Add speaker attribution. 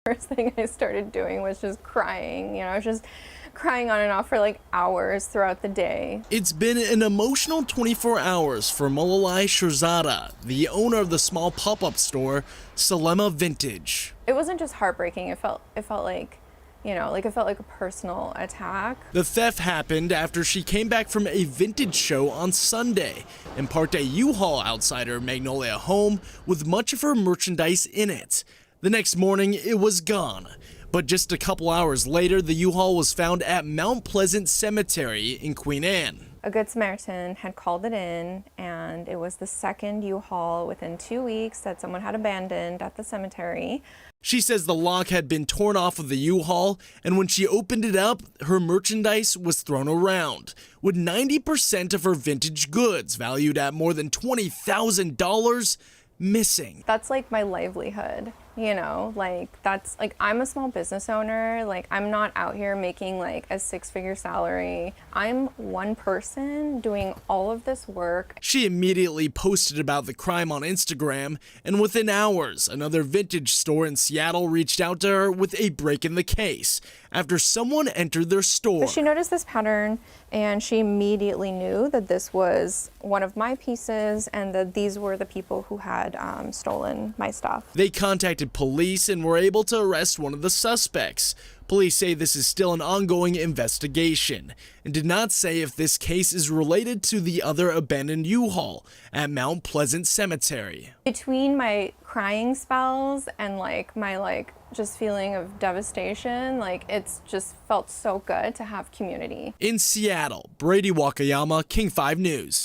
Speaker 1: First thing I started doing was just crying. I was just crying on and off for like hours throughout the day.
Speaker 2: It's been an emotional 24 hours for Malalai Shirzada, the owner of the small pop-up store, Salema Vintage.
Speaker 1: It wasn't just heartbreaking. It felt like, it felt like a personal attack.
Speaker 2: The theft happened after she came back from a vintage show on Sunday and parked a U-Haul outside her Magnolia home with much of her merchandise in it. The next morning, it was gone. But just a couple hours later, the U-Haul was found at Mount Pleasant Cemetery in Queen Anne.
Speaker 1: A Good Samaritan had called it in, and it was the second U-Haul within 2 weeks that someone had abandoned at the cemetery.
Speaker 2: She says the lock had been torn off of the U-Haul, and when she opened it up, her merchandise was thrown around, with 90% of her vintage goods, valued at more than $20,000, missing.
Speaker 1: That's like my livelihood, that's like, I'm a small business owner. Like, I'm not out here making like a six-figure salary. I'm one person doing all of this work.
Speaker 2: She immediately posted about the crime on Instagram, and within hours, another vintage store in Seattle reached out to her with a break in the case after someone entered their store.
Speaker 1: She noticed this pattern, and she immediately knew that this was one of my pieces and that these were the people who had stolen my stuff.
Speaker 2: They contacted police and were able to arrest one of the suspects. Police say this is still an ongoing investigation and did not say if this case is related to the other abandoned U-Haul at Mount Pleasant Cemetery.
Speaker 1: Between my crying spells and my just feeling of devastation, it's just felt so good to have community.
Speaker 2: In Seattle, Brady Wakayama, King 5 News.